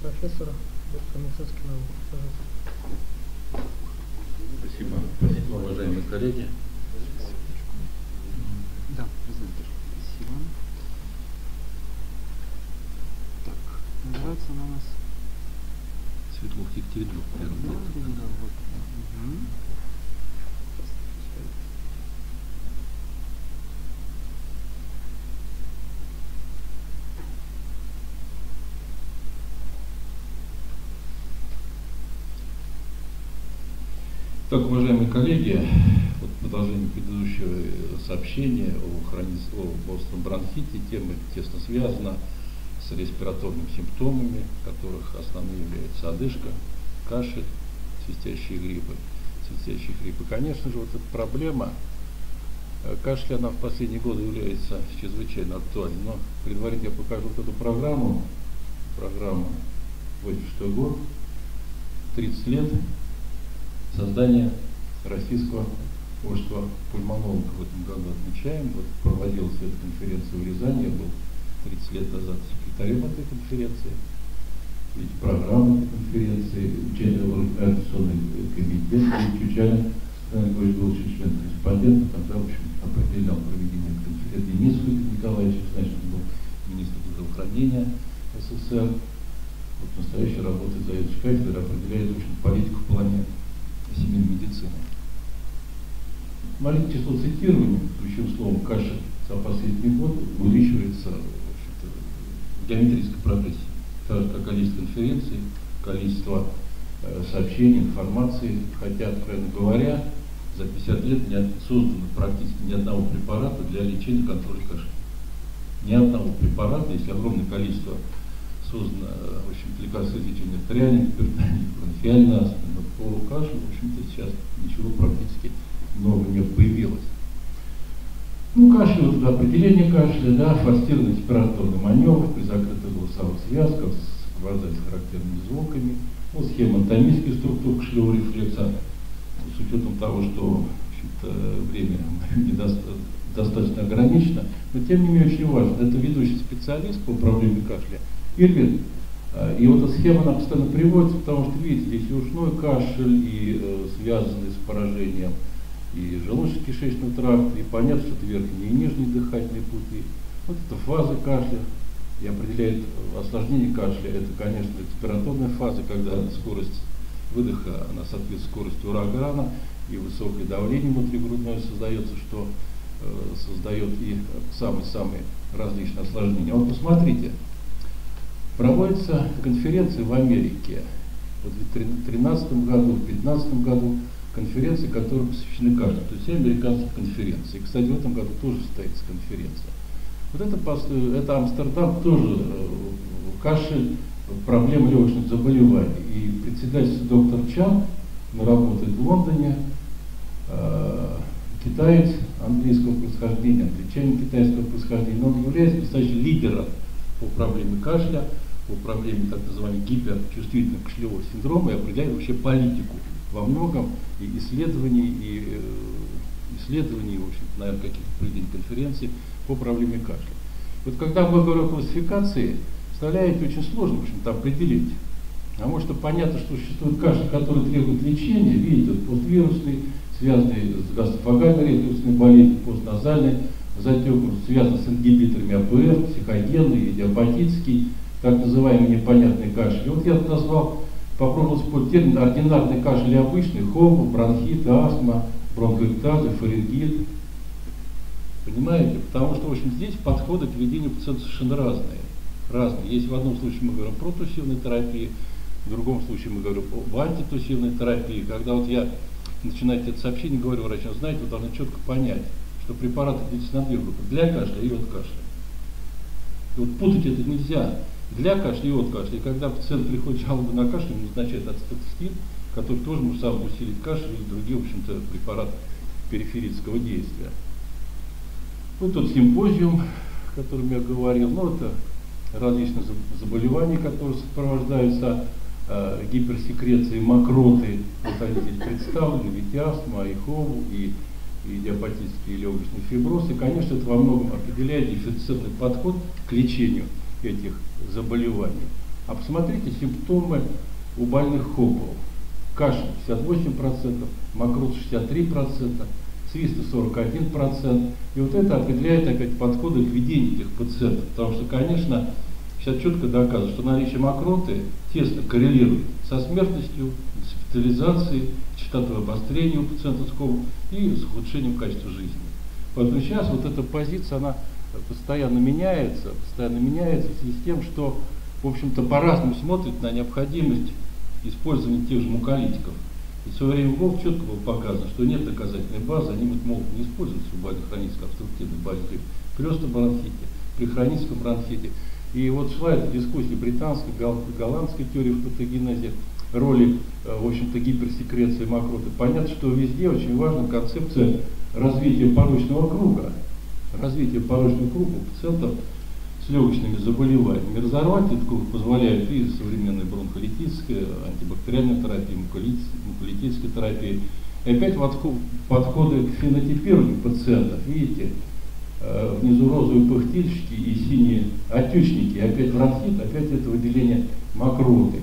профессора, доктора медицинских наук. Спасибо. Спасибо, уважаемые коллеги. Да, презентер. Спасибо. Так, называется она у нас Светлов Екатерина. Так, уважаемые коллеги, вот в продолжении предыдущего сообщения о остром бронхите, тема тесно связана с респираторными симптомами, которых основными являются одышка, кашель, свистящие гриппы. Конечно же, вот эта проблема кашля, она в последние годы является чрезвычайно актуальной. Но предварительно я покажу вот эту программу 86 год, 30 лет создания Российского общества пульмонологов в этом году отмечаем. Вот проводилась эта конференция в Рязани, я был 30 лет назад секретарем этой конференции. Ведь программа этой конференции, организационный комитет, и Чучалин был член-корреспондент, тогда, в общем, определял проведение конференции. Денис Николаевич, значит, он был министр здравоохранения СССР. Вот настоящая работа заведующий кафедрой определяет, в общем, политику в плане семейной медицины. Смотрите, число цитирований, ключевым словом кашель за последний год увеличивается в геометрической прогрессии. Так же, как количество конференций, количество сообщений, информации. Хотя, откровенно говоря, за 50 лет не создано практически ни одного препарата для лечения и контроля кашля. Ни одного препарата, если огромное количество создано, в общем, лекарства лечения артериальной гипертонии, бронхиальной астмы, но по кашлю, в общем-то, сейчас ничего практически нового не появилось. Ну, кашель, вот определение кашля, да, форсированный респираторный маневр при закрытых голосовых связках, сопровождается характерными звуками, ну, схема анатомических структур кашлевого рефлекса, с учетом того, что, в общем-то, время достаточно ограничено, но тем не менее очень важно. Это ведущий специалист по управлению кашля Ирвин. И вот эта схема, она постоянно приводится, потому что, видите, здесь и ушной кашель, и связанный с поражением и желудочно-кишечного тракта, и понятно, что это верхние и нижние дыхательные пути. Вот это фаза кашля, и определяет осложнение кашля. Это, конечно, респираторная фаза, когда скорость выдоха, она соответствует скорости урагана, и высокое давление внутригрудное создается, что создает и самые-самые различные осложнения. Вот посмотрите, проводятся конференции в Америке. Вот в 2013 году, в 2015 году конференции, которые посвящены кашлю. То есть все американские конференции. И, кстати, в этом году тоже состоится конференция. Вот это Амстердам тоже кашель, проблема легочных заболеваний. И председатель доктор Чан, он работает в Лондоне, китаец английского происхождения, англичанин китайского происхождения, но он является настоящим лидером по проблеме кашля, по проблеме так называемого гиперчувствительного кашлевого синдрома и определяет вообще политику во многом и исследований, в общем, наверное, каких-то проведений конференций по проблеме кашля. Вот когда мы говорим о классификации, представляете, очень сложно, в общем-то, определить. Потому что понятно, что существует кашель, который требует лечения, видите, вот поствирусный, связанный с гастрофагальной рефлюксной болезнью, постназальный затек, связан с ингибиторами АПР, психогенный, идиопатический, так называемый непонятный кашель. И вот я попробовал использовать термин ординарный кашель и обычный, хомбо, бронхит, астма, бронхоэктазы, фарингит. Понимаете? Потому что, в общем, здесь подходы к ведению пациента совершенно разные. Есть в одном случае мы говорим про тусивной терапии, в другом случае мы говорим об антитусивной терапии. Когда вот я начинаю это сообщение, говорю врачу, знаете, вы должны четко понять, что препараты делятся на две группы, для кашля и от кашля. И вот путать это нельзя. Для кашля и от кашля. И когда пациент приходит с жалобой на кашель, ему назначают ацетостатин, который тоже может сам усилить кашель и другие, в общем-то, препараты периферического действия. Вот тот симпозиум, о котором я говорил, ну это различные заболевания, которые сопровождаются гиперсекрецией мокроты. Вот они здесь представлены, ведь астма, и хомбо, и идиопатический легочный фиброз. И, конечно, это во многом определяет дифференцированный подход к лечению этих заболеваний. А посмотрите симптомы у больных Хоппелом. Кашель 58%, мокрота 63%, свиста 41%. И вот это определяет опять подходы к ведению этих пациентов. Потому что, конечно, сейчас четко доказано, что наличие мокроты тесно коррелирует со смертностью, госпитализацией, частотой обострения у пациентов с ХОПом и с ухудшением качества жизни. Поэтому сейчас вот эта позиция, она постоянно меняется в связи с тем, что, в общем-то, по-разному смотрит на необходимость использования тех же муколитиков. И в свое время ВОЛК четко было показано, что нет доказательной базы, они могут не использоваться в больных хронической обструктивной болезни, при остром бронхите, при хроническом бронхите. И вот шла эта дискуссия британской, голландской теории в патогенезе, роли, в общем-то, гиперсекреции мокроты. Понятно, что везде очень важна концепция развития порочного круга. Развитие порочного круга у пациентов с легочными заболеваниями. Разорвать этот круг позволяет и современная бронхолитическая, антибактериальная терапия, муколитическая терапия. И опять подходы к фенотипированию пациентов. Видите, внизу розовые пыхтильщики и синие отечники. И опять бронхит, опять это выделение мокроты.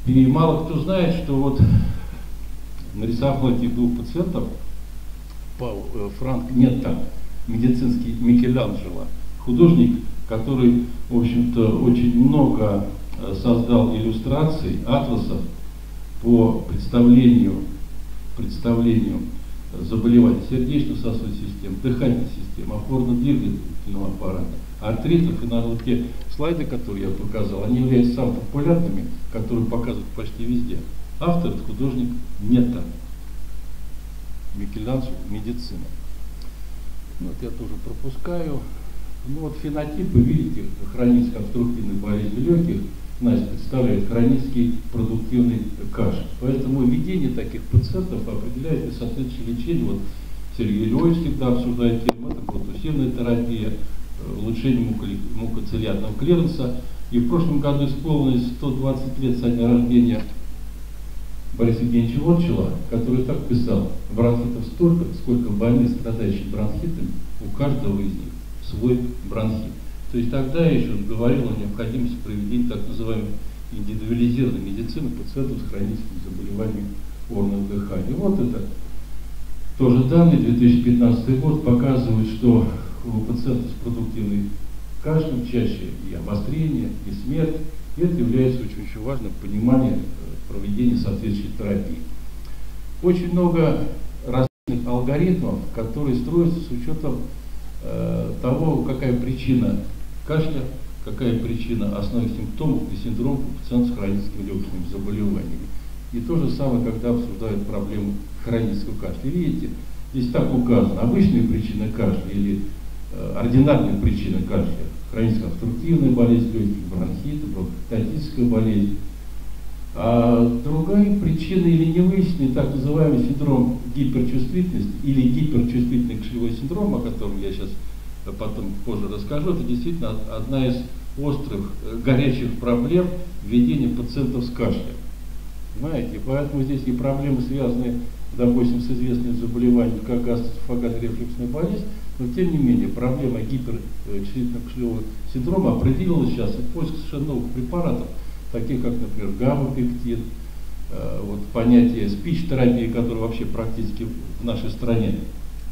И мало кто знает, что вот нарисовал этих двух пациентов Франк Нетта, медицинский Микеланджело, художник, который, в общем-то, очень много создал иллюстраций, атласов по представлению заболеваний сердечно-сосудистой системы, дыхательной системы, опорно-двигательного аппарата, артритов. И на вот те слайды, которые я показал, они являются самыми популярными, которые показывают почти везде. Автор — художник Нетта, Микеланджело, медицина. Вот я тоже пропускаю. Ну вот фенотипы, видите, хронической обструктивной болезни легких, значит, представляет хронический продуктивный кашель. Поэтому ведение таких пациентов определяет и соответствующее лечение. Вот Сергей Львович всегда обсуждает тему, это протусивная терапия, улучшение мукоцилиарного клиренса. И в прошлом году исполнилось 120 лет со дня рождения Бориса Евгеньевича Вотчела, который так писал: бронхитов столько, сколько больных, страдающих бронхитами, у каждого из них свой бронхит. То есть тогда еще он говорил о необходимости проведения так называемой индивидуализированной медицины пациентов с хроническими заболеваниями органов дыхания. Вот это тоже данные, 2015 год показывает, что у пациентов с продуктивной кашлем чаще и обострение, и смерть. И это является очень важным пониманием проведения соответствующей терапии. Очень много различных алгоритмов, которые строятся с учетом того, какая причина кашля, какая причина основных симптомов и синдромов у пациентов с хроническими легочными заболеваниями. И то же самое, когда обсуждают проблему хронического кашля. Видите, здесь так указано: обычные причины кашля или ординарные причины кашля, хроническая обструктивная болезнь легких, бронхит, бронхотическая болезнь. А другая причина или невыясненный так называемый синдром гиперчувствительности или гиперчувствительный кашлевой синдром, о котором я сейчас потом позже расскажу, это действительно одна из острых, горячих проблем ведения пациентов с кашлем. Знаете, поэтому здесь и проблемы, связанные, допустим, с известными заболеваниями, как гастроэзофагальная рефлюксная болезнь, но тем не менее проблема гиперчувствительного кашлевого синдрома определилась сейчас и поиск совершенно новых препаратов, таких как, например, габапектин, вот понятие спич-терапии, которое вообще практически в нашей стране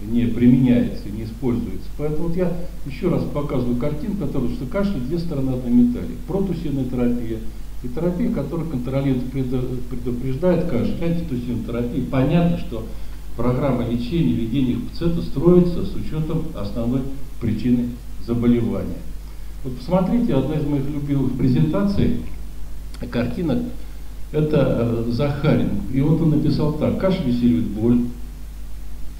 не применяется, не используется. Поэтому вот я еще раз показываю картинку, которая, что кашель — две стороны одной медали. Протусивная терапия и терапия, которая контролирует, предупреждает кашель, антитусивная терапия. Понятно, что программа лечения, ведения их пациента строится с учетом основной причины заболевания. Вот посмотрите, одна из моих любимых презентаций, картинок, это Захарин. И вот он написал так: кашель усиливает боль,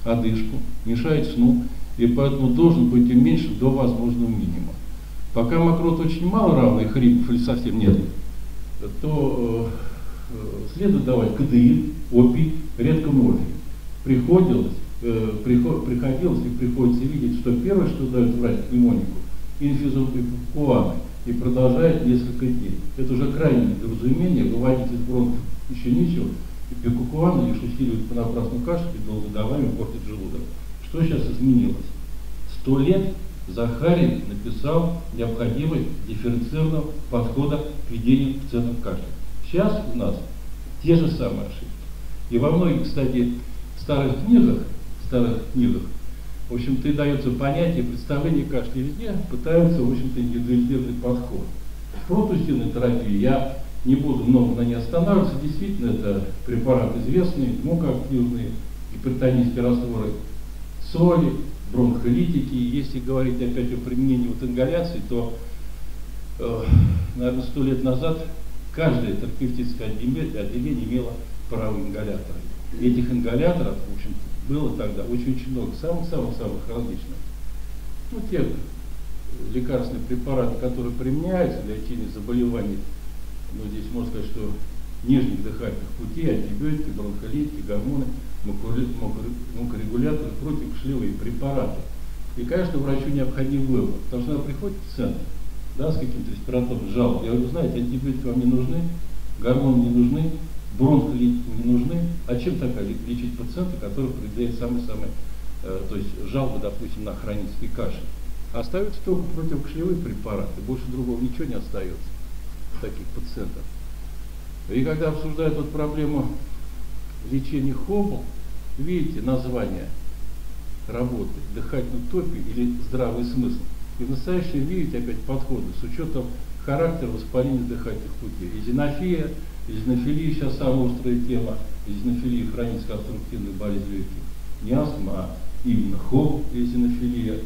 одышку, мешает сну, и поэтому должен быть уменьшен до возможного минимума. Пока мокроты очень мало равна и хрипов или совсем нет, то следует давать кадеин, опий, редко морфий. Приходилось и приходится видеть, что первое, что дает врач пневмонику, инфизум эвакуаны, и продолжает несколько дней. Это уже крайнее недоразумение, выводить из бронхов еще нечего. Эпикукуан лишь усиливает понапрасну кашель и долгодаваемо портит желудок. Что сейчас изменилось? 100 лет Захарий написал необходимость дифференцированного подхода к ведению пациентов кашля. Сейчас у нас те же самые ошибки. И во многих, кстати, старых книгах, в общем-то, и дается понятие, представление кашля везде, пытаются, в общем-то, индивидуализировать подход. Протусивной терапии я не буду много на ней останавливаться. Действительно, это препарат известный, мукоактивные, гипертонические растворы соли, бронхолитики. Если говорить опять о применении вот ингаляции, то, наверное, 100 лет назад каждое терапевтическое отделение имело правый ингалятор. И этих ингаляторов, в общем, было тогда очень-очень много, самых-самых различных. Ну, те лекарственные препараты, которые применяются для лечения заболеваний, ну, здесь можно сказать, что нижних дыхательных путей, антибиотики, бронхолитики, гормоны, мукорегуляторы, противокашлевые препараты. И, конечно, врачу необходим выбор, потому что приходит пациент, да, с каким-то респираторным жалобой. Я говорю, знаете, антибиотики вам не нужны, гормоны не нужны, бронхолитики не нужны. А чем тогда лечить пациента, который проявляет самые-самые, то есть жалобы, допустим, на хронический кашель? Остаются только противокашлевые препараты, больше другого ничего не остается у таких пациентов. И когда обсуждают вот проблему лечения ХОБЛ, видите название работы дыхательной утопии или здравый смысл. И в настоящем видите опять подходы с учетом характера воспаления дыхательных путей. Эозинофилия сейчас самая острая тема, эозинофилия хроническая обструктивная болезнь легких. Не астма, а именно ХОБЛ, эозинофилия,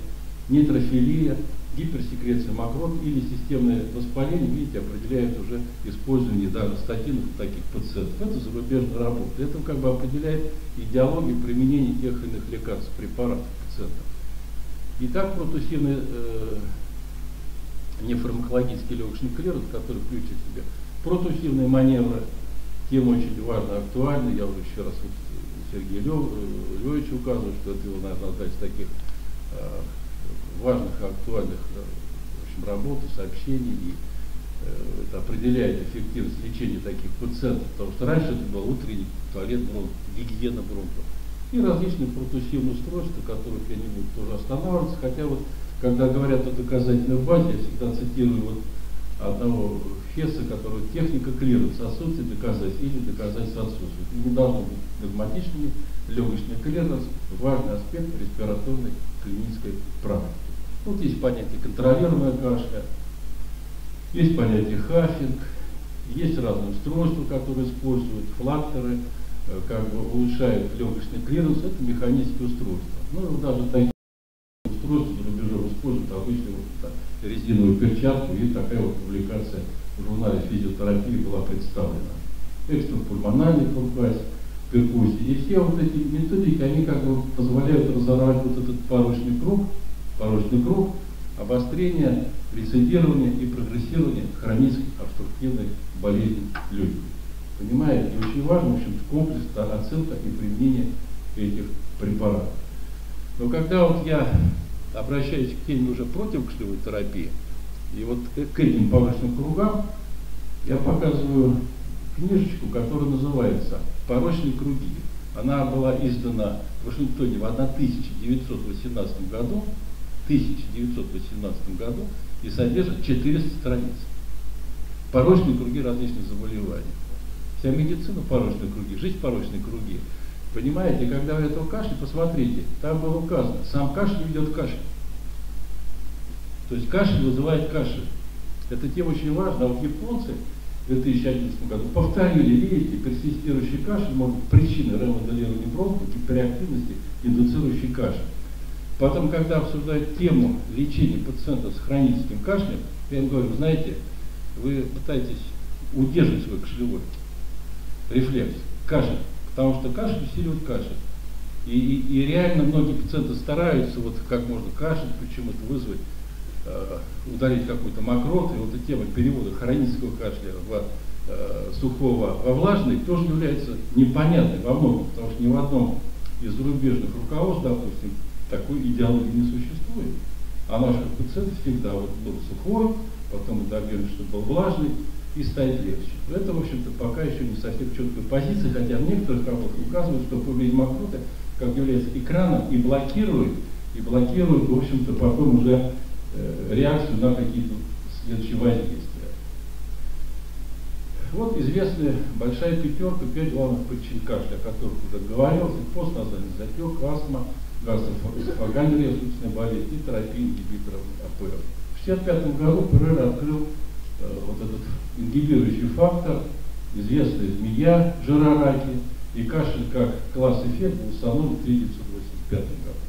нейтрофилия, гиперсекреция мокрот или системное воспаление, видите, определяет уже использование даже статинов у таких пациентов. Это зарубежная работа. Это как бы определяет идеологию применения тех или иных лекарств, препаратов пациентов. Итак, протусивный нефармакологический легочный клиренс, который включит в себя протусивные маневры, тема очень важна, актуальна. Я уже еще раз вот Сергею Львовичу указываю, что это его, наверное, одна из таких важных и актуальных в общем, работ, сообщений, и это определяет эффективность лечения таких пациентов, потому что раньше это был утренний туалет бронхов, гигиена бронхов и различные протусивные устройства, которых я не буду тоже останавливаться, хотя вот когда говорят о доказательной базе, я всегда цитирую вот одного Хесса, который техника клиренса, отсутствие доказательств или доказательств отсутствует. Не должны быть догматичными, легочный клиренс, важный аспект респираторной клинической практики. Вот есть понятие контролируемого кашля, есть понятие хаффинг, есть разные устройства, которые используют, флакторы, как бы улучшают легочный клиренс, это механические устройства. Ну, даже такие устройства за рубежом используют обычно вот, резиновую перчатку, и такая вот публикация в журнале физиотерапии была представлена. Экстрапульмональный перкуссии. И все вот эти методики, они как бы позволяют разорвать вот этот порочный круг обострения, рецидирования и прогрессирования хронических обструктивных болезней легких. Понимаете? И очень важно, в общем-то, комплексная оценка и применение этих препаратов. Но когда вот я обращаюсь к теме уже противокашлевой терапии, и вот к этим порочным кругам я показываю книжечку, которая называется «Порочные круги». Она была издана в Вашингтоне в 1918 году, и содержит 400 страниц. Порочные круги различных заболеваний. Вся медицина порочные круги, жизнь порочные круги. Понимаете, когда вы этого кашля, посмотрите, там было указано, сам кашель ведет кашель. То есть кашель вызывает кашель. Эта тема очень важна. А вот японцы в 2011 году повторили, видите, персистирующий кашель может быть причиной ремоделирования бронхов, гиперактивности, индуцирующий кашель. Потом, когда обсуждают тему лечения пациентов с хроническим кашлем, я им говорю, знаете, вы пытаетесь удерживать свой кашлевой рефлекс, кашель, потому что кашель усиливает кашель. И реально многие пациенты стараются, вот как можно кашель, почему-то вызвать, удалить какой-то мокрот, и вот эта тема перевода хронического кашля сухого во влажный тоже является непонятной во многом, потому что ни в одном из зарубежных руководств, допустим, такой идеологии не существует. А наших пациентов всегда вот был сухой, потом мы добились, что был влажный, и станет легче. Это, в общем-то, пока еще не совсем четкая позиция, хотя в некоторых работах указывают, что появление мокроты как является экраном и блокирует и блокирует, в общем-то, потом уже реакцию на какие-то следующие воздействия. Вот известная большая пятерка, 5 главных причин кашля, о которых уже говорил: постназальный затек, астма, гастроэзофагальная рефлюксная болезнь и терапия ингибиторов АПР. В 1965 году ПРР открыл вот этот ингибирующий фактор, известная змея жирораки, и кашель как класс эффект был установлен в 1985 году.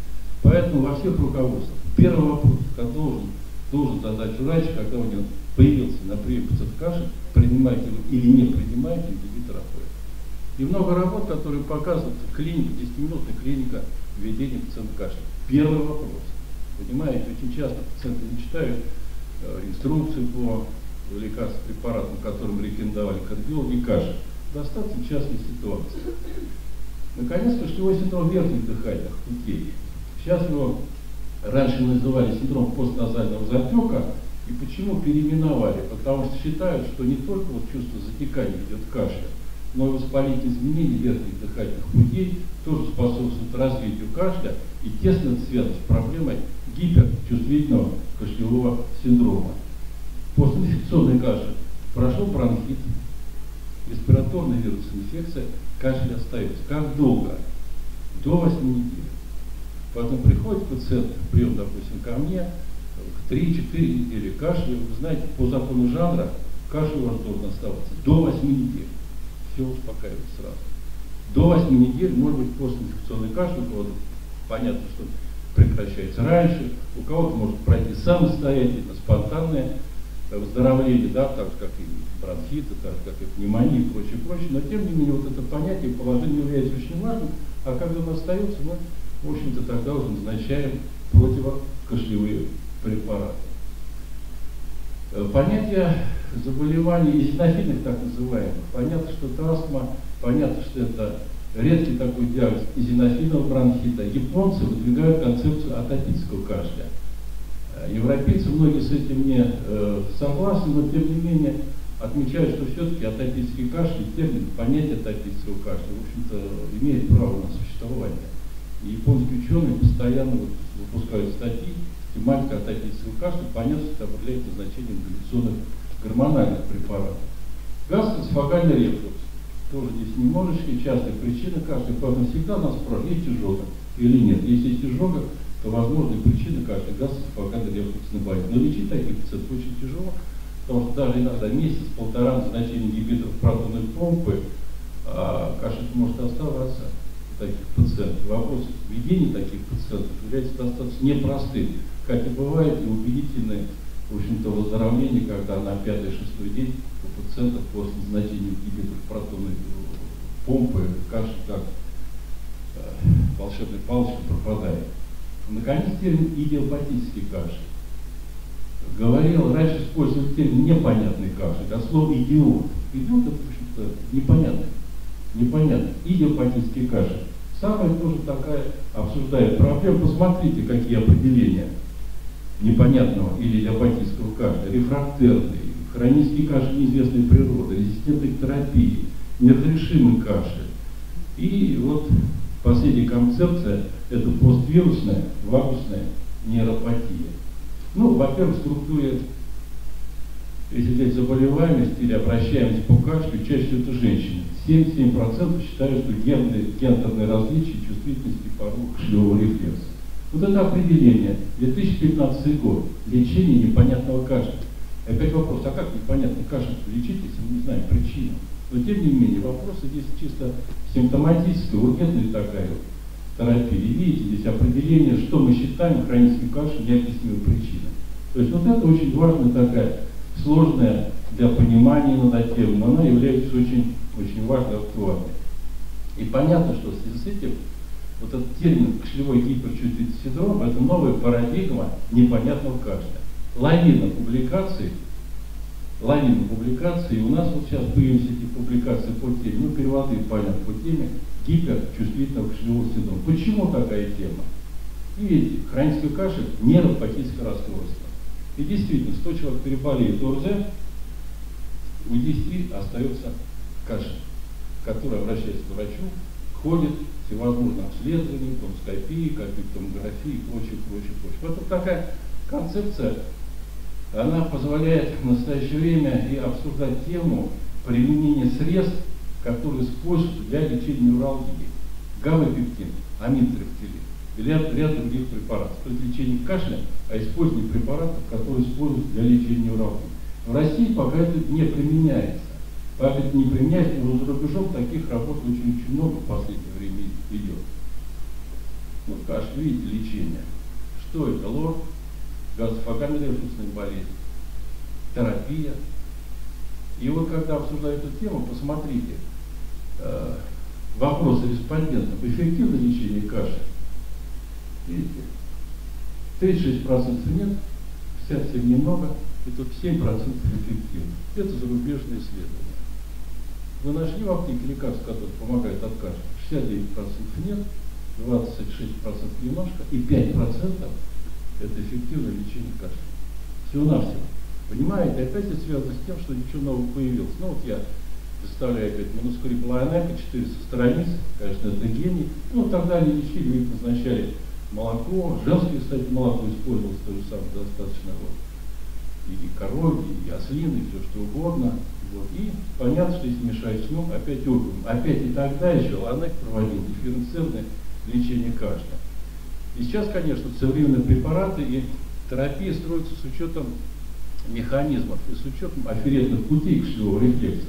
Поэтому во всех руководствах первый вопрос, который должен задать врач, когда у него появился на прием пациент кашель: принимаете вы или не принимаете ингибитор АПР. И много работ, которые показывают клиника, 10-минутная клиника введения пациента кашля. Первый вопрос. Понимаете, очень часто пациенты не читают инструкцию по лекарственным препаратам, которым рекомендовали кардиологи, кашель. Достаточно частной ситуации. Наконец, кашлевой синдром верхних дыхательных путей. Сейчас его раньше называли синдром постназального затека. И почему переименовали? Потому что считают, что не только вот чувство затекания идет кашля, но и воспалительные изменения верхних дыхательных путей тоже способствуют развитию кашля и тесно связаны с проблемой гиперчувствительного кашлевого синдрома. Постинфекционный кашель прошел бронхит, респираторная вирусная инфекция, кашель остается. Как долго? До 8 недель. Потом приходит пациент в прием, допустим, ко мне, 3-4 недели кашля. Вы знаете, по закону жанра кашель у вас должен оставаться до 8 недель. Все успокаивает сразу. До 8 недель может быть постинфекционный кашель, у кого-то понятно, что прекращается раньше, у кого-то может пройти самостоятельно, спонтанное выздоровление, да, так же как и бронхиты, так же как и пневмония и прочее, прочее. Но тем не менее вот это понятие, положение является очень важным, а когда он остается, мы, в общем-то, тогда уже назначаем противокашлевые препараты. Понятие заболеваний эозинофильных, так называемых, понятно, что это астма, понятно, что это редкий такой диагноз эозинофильного бронхита. Японцы выдвигают концепцию атопического кашля. Европейцы, многие с этим не согласны, но тем не менее отмечают, что все-таки атопический кашель, термин, понятие атопического кашля, в общем-то, имеет право на существование. И японские ученые постоянно выпускают статьи, тематика атопического кашля, понятно, что это определяет назначение ингаляционных гормональных препаратов. Гастроэзофагальный рефлюкс. Тоже здесь немножечко частая причина кашля, поэтому всегда нас спрашивают, есть изжога или нет. Если есть изжога, то возможная причина кашля гастроэзофагальный рефлюксная болезнь. Но лечить таких пациентов очень тяжело, потому что даже иногда месяц-полтора назначения ингибиторов протонной помпы, кашель может оставаться у таких пациентов. Вопрос введения таких пациентов является достаточно непростым, как и бывает и убедительное, в общем-то, выздоровление, когда на 5-6 день у пациентов после назначения ингибиторов протонной помпы кашель как волшебной палочкой пропадает. Наконец, термин идиопатический кашель. Говорил, раньше использовали термин непонятный кашель, от слова идиот. Идиот это, в общем-то, непонятно. Идиопатический кашель. Самая тоже такая обсуждает проблема. Посмотрите, какие определения непонятного или идиопатического кашля. Рефрактерный, хронический кашель неизвестной природы, резистентный к терапии, неразрешимый кашель. И вот последняя концепция – это поствирусная вагусная нейропатия. Ну, во-первых, в структуре, если взять заболеваемость или обращаемость по кашлю, чаще всего это женщины. 77% считают, что гендерные различия чувствительности порога кашлевого рефлекса. Вот это определение. 2015 год. Лечение непонятного кашля. И опять вопрос, а как непонятный кашель лечить, если мы не знаем причину? Но тем не менее, вопрос здесь чисто симптоматическая, ургентная такая вот терапия. И видите, здесь определение, что мы считаем хроническим кашлем необъяснимой причиной. То есть вот это очень важная такая, сложная для понимания иногда тема, но она является очень важной, актуальной. И понятно, что в связи с этим вот этот термин кашлевой гиперчувствительный синдром – это новая парадигма непонятного кашля. Лавина публикаций, у нас вот сейчас появились эти публикации по теме, ну переводы, понятно, по теме гиперчувствительного кашлевого синдрома. Почему такая тема? И видите, хронический кашель – нейропатическое расстройство. И действительно, 100 человек переболеет ОРЗ, у 10 остается кашель, который обращается к врачу, ходит всевозможные обследования, томоскопии, томографии и прочее, прочее, прочее. Вот такая концепция, она позволяет в настоящее время и обсуждать тему применения средств, которые используются для лечения невралгии. Гамма-пептин, аминтриптилин и ряд других препаратов. То есть лечение кашля, а использование препаратов, которые используются для лечения невралгии. В России пока это не применяется. Пока это не применяется, но за рубежом таких работ очень много в последнее время идет. Вот кашель, видите, лечение. Что это? Лор, газофагальная рефлюксная болезнь, терапия. И вот когда обсуждаю эту тему, посмотрите, вопросы респондентов. Эффективно лечение кашля? Видите? 36% нет, 57% немного, и только 7% эффективно. Это зарубежные исследования. Вы нашли в аптеке лекарств, которые помогают от кашля? 69% нет, 26% немножко, и 5% это эффективное лечение кашля. Всего-навсего. Понимаете, опять это связано с тем, что ничего нового появилось. Ну вот я представляю опять манускрипт Лайонека, 400 страниц, конечно, это гений. Ну тогда они лечили, их назначали молоко, женское, кстати, молоко использовалось то же самое достаточно. Вот. И коровьи, и ослины, и все что угодно. Вот. И понятно, что если мешаешь сну, опять опиум. Опять и тогда еще Лайонек проводил дифференцированное лечение кашля. И сейчас, конечно, современные препараты и терапия строятся с учетом механизмов и с учетом афферентных путей кашлевого рефлекса.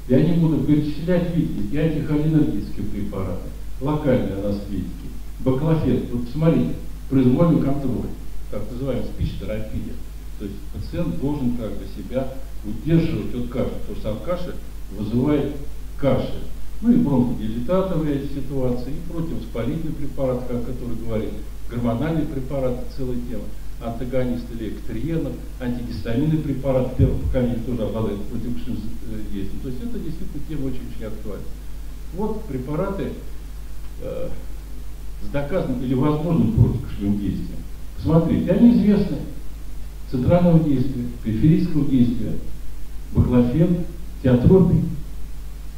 Я не буду перечислять, видите, и антихолинергические препараты, локальные анестетики, баклофен. Вот посмотрите, произвольный контроль, так называемая спич-терапия. То есть пациент должен как бы себя удерживать от кашля, потому что сам кашель вызывает кашель. Ну и бронходилататоры в ряде ситуаций, и противовоспалительные препараты, как который говорит, гормональные препараты, целая тема, антагонисты лекториенов, антигистаминные препараты первого поколения тоже обладают противокашлевым действием. То есть это действительно тема очень актуальна. Вот препараты с доказанным или возможным противокашлевым действием. Посмотрите, они известны. Центрального действия, периферического действия, баклофен, тиотропий.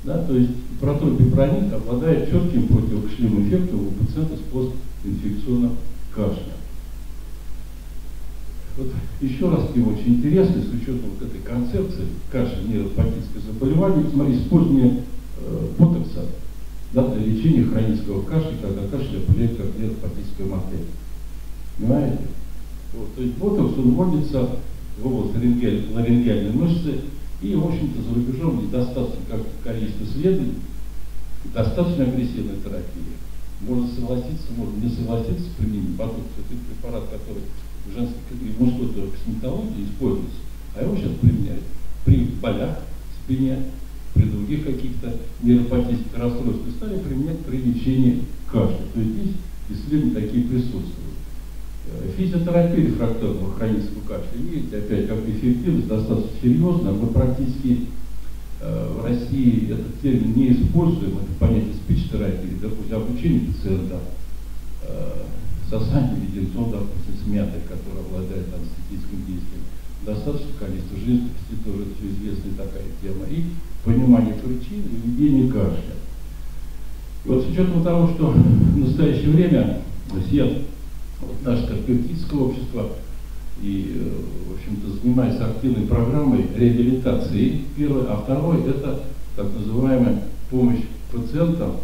Да, то есть протропипронид обладает четким противокашлевым эффектом у пациента с постинфекционным кашлем. Вот еще раз мне очень интересно, с учетом вот этой концепции кашель нейропатическое заболевание, смотри, использование ботокса, да, для лечения хронического кашля, когда кашель определяет как нейропатическая модель. Понимаете? Вот, то есть ботокс, он вводится в область ларингеальной мышцы, и, в общем-то, за рубежом недостаточно количество исследований, достаточно агрессивная терапия. Можно согласиться, можно не согласиться с применением ботокса. Это препарат, который в женской и мужской косметологии используется, а его сейчас применяют при болях в спине, при других каких-то нейропатических расстройствах, стали применять при лечении кашля. То есть здесь исследования такие присутствуют. Физиотерапия рефракторного хронического кашля, видите, опять как эффективность достаточно серьезная. Мы практически в России этот термин не используем, это понятие спич-терапии, допустим, обучение пациента сосание леденцов, допустим, с мятой, которая обладает анестетическим действием. Достаточно количество жидкости, тоже все известная такая тема, и понимание причин и ведение кашля. И вот с учетом того, что в настоящее время все наше терапевтическое общество и, в общем-то, занимается активной программой реабилитации. Первое, а второе – это так называемая помощь пациентам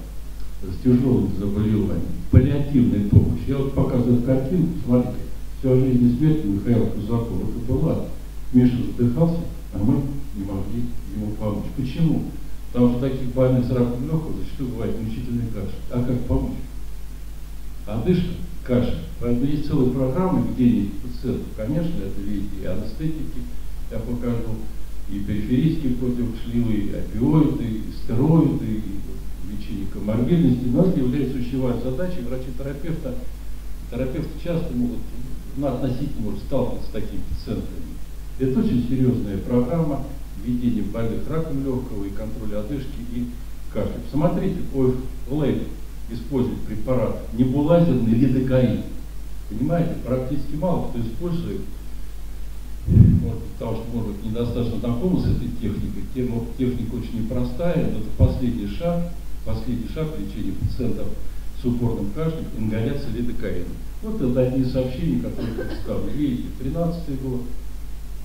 с тяжелым заболеванием, паллиативная помощь. Я вот показываю картинку, смотрите, «Вся жизнь и смерть» Михаила Кузакова. Это была. Миша задыхался, а мы не могли ему помочь. Почему? Потому что таких больных с раком легкого зачастую бывает мучительный кашель. А как помочь? Одышка, кашель. Поэтому есть целая программа ведения пациентов. Конечно, это видите и анестетики, я покажу, и периферические противокашлевые, и опиоиды, и стероиды, и лечение коморбидности. Но это является ключевой задачей врача-терапевта. Терапевты часто могут, относительно может сталкиваться с такими пациентами. Это очень серьезная программа ведения больных раком легкого и контроля одышки и кашля. Посмотрите, лейб использует препарат небулайзерный лидокаин. Понимаете, практически мало кто использует, потому что, может быть, недостаточно знакомы с этой техникой. Техника очень непростая, но это последний шаг последний шаг лечения пациентов с упорным кашлем, ингаляция лидокаина. Вот это одни из сообщений, которые представлены. Видите, 13-й год,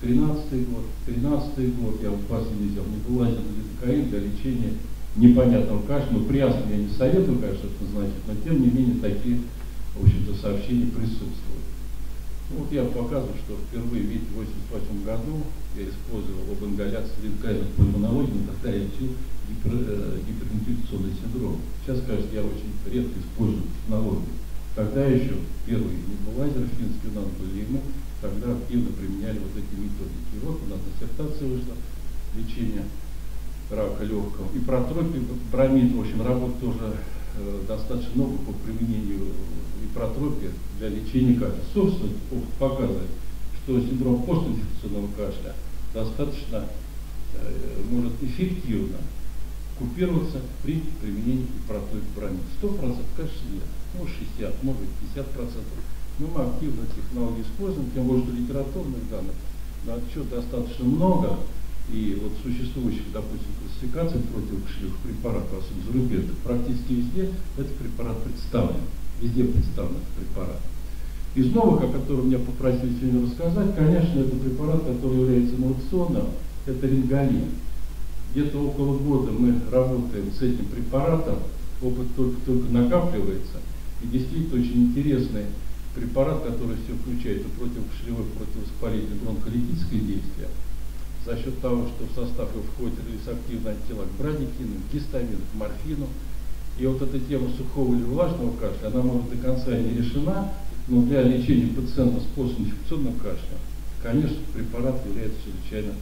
13-й год, 13-й год, я вот последний взял, небулайзер лидокаин для лечения непонятного кашля. Ну, при астме я не советую, конечно, это значит, но тем не менее такие, в общем-то, сообщения присутствуют. Ну, вот я показываю, что впервые, видите, в 1988 году я использовал об ингаляции лидокаина в пульмонологии, но тогда я лечил гиперинфекционный синдром. Сейчас, конечно, я очень редко использую технологию. Тогда еще первые небулайзеры финские у нас были, и мы тогда активно применяли вот эти методики. И вот у нас диссертация вышла, лечение рака легкого. И протропин, бромид, в общем, работ тоже достаточно много по применению ипротропия для лечения кашля. Собственно, опыт показывает, что синдром постинфекционного кашля достаточно может эффективно купироваться при применении ипротропия бромид. 100%, конечно, нет. Ну, 60, может быть, 50%. Но мы активно технологии используем, тем более, что литературных данных на отчет достаточно много. И вот существующих, допустим, классификаций противокашлевых препаратов, особенно зарубежных, практически везде этот препарат представлен. Везде представлен этот препарат. Из новых, о которых меня попросили сегодня рассказать, конечно, это препарат, который является инновационным, это рингалин. Где-то около года мы работаем с этим препаратом, опыт только накапливается. И действительно очень интересный препарат, который все включает и противокашлевое, противовоспалительное, бронхолитическое действие. За счет того, что в состав его входит релизактивные антитела к брадикину, гистамину, к морфину. И вот эта тема сухого или влажного кашля, она может до конца не решена, но для лечения пациента с постинфекционным кашлем, конечно, препарат является чрезвычайно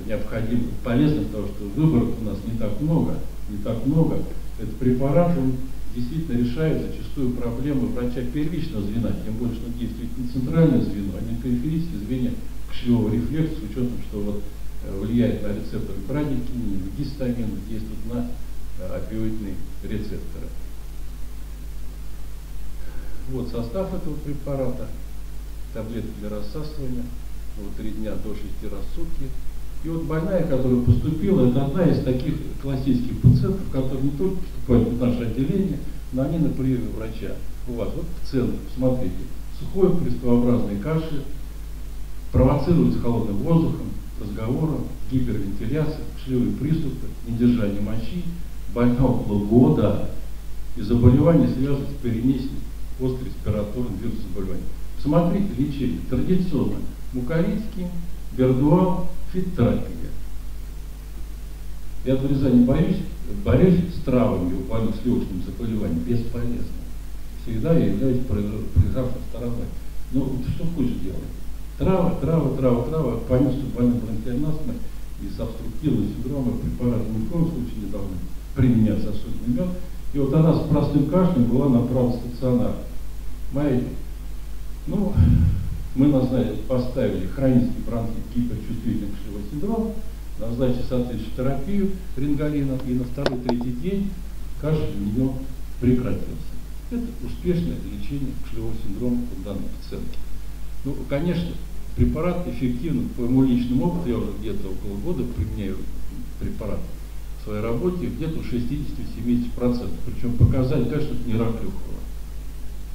необходимым, полезным, потому что выборов у нас не так много. Этот препарат, он действительно решает зачастую проблемы врача первичного звена, тем более, что действует не центральное звено, а не периферическое звено кашлевого рефлекса, с учетом, что вот влияет на рецепторы брадикинина, гистамина, действует на опиоидные рецепторы. Вот состав этого препарата. Таблетки для рассасывания. Вот 3 дня до 6 раз в сутки. И вот больная, которая поступила, это одна из таких классических пациентов, которые не только поступают в наше отделение, но они на приеме врача. У вас вот пациент, смотрите, сухой приступообразный кашель, провоцируется холодным воздухом, разговором, гипервентиляция, кашлевые приступы, недержание мочи, больна около года, и заболевание связано с перенесением постреспираторным вирусным заболеванием. Посмотрите лечение. Традиционно мукорицкий, бердуал, фитотерапия. Я говорю, не борюсь с травами у больных с легочным заболеванием, бесполезно. Всегда я являюсь проигравшим стороной. Но что хочешь делать? Трава, понес, что больной бронхиальной астмой и с обструктивным синдромом препараты ни в коем случае не должны применяться, особенно мед. И вот она с простым кашлем была направлена в стационар. Ну, мы поставили хронический бронхит, гиперчувствительный кашлевой синдром, назначили соответствующую терапию рингалином, и на 2-3 день кашель у нее прекратился. Это успешное лечение кашлевого синдрома у данной пациентки. Ну, конечно, препарат эффективен, по моему личному опыту, я уже где-то около года применяю препарат в своей работе, где-то 60-70%. Причем показать, конечно, это не рак легкого.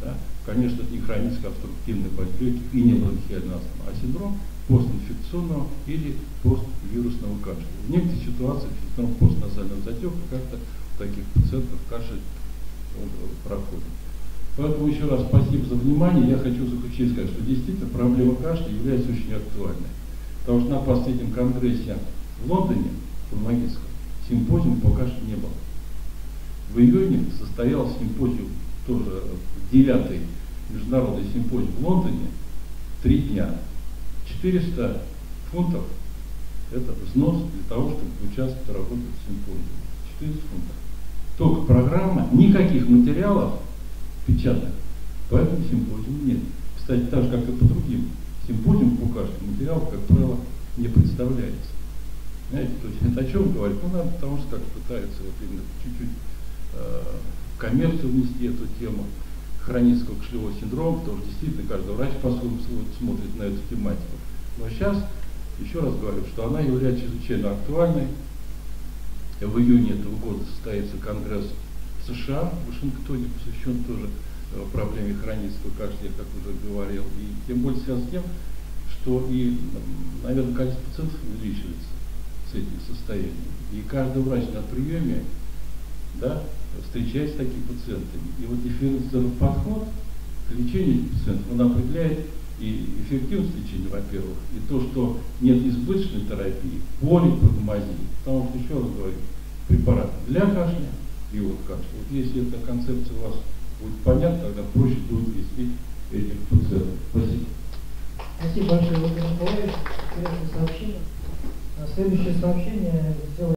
Да? Конечно, это не хроническая обструктивная болезнь легких и не бронхиальная астма, а синдром постинфекционного или поствирусного кашля. В некоторых ситуациях синдром постназального затека как-то у таких пациентов кашель проходит. Поэтому еще раз спасибо за внимание. Я хочу заключить сказать, что действительно проблема кашля является очень актуальной. Потому что на последнем конгрессе в Лондоне, в магическом, симпозиум по кашлю не было. В июне состоялся симпозиум, тоже 9-й международный симпозиум в Лондоне, 3 дня. 400 фунтов – это взнос для того, чтобы участвовать в работе в симпозиуме. 400 фунтов. Только программа, никаких материалов печатных, поэтому симпозиума нет. Кстати, так же, как и по другим симпозиумам по кашлю, материалов, как правило, не представляется. Знаете, то есть это о чем говорит? Ну, надо, потому что как пытаются вот именно чуть-чуть в коммерцию внести эту тему хронического кашлевого синдрома, потому что действительно каждый врач по-своему смотрит на эту тематику. Но сейчас, еще раз говорю, что она является чрезвычайно актуальной. В июне этого года состоится конгресс в США, в Вашингтоне, посвящен тоже проблеме хронического кашля, как уже говорил. И тем более связано с тем, что и, наверное, количество пациентов увеличивается с этим состоянием. И каждый врач на приеме, да, встречаясь с такими пациентами. И вот дифференцированный подход к лечению этих пациентов, он определяет и эффективность лечения, во-первых, и то, что нет избыточной терапии, полипрагмазии, потому что, еще раз говорю, препарат для кашля и от кашля. Вот если эта концепция у вас будет понятна, тогда проще будет вести этих пациентов. Спасибо. Спасибо большое, Владимир Николаевич. Интересное сообщение. Следующее сообщение сделает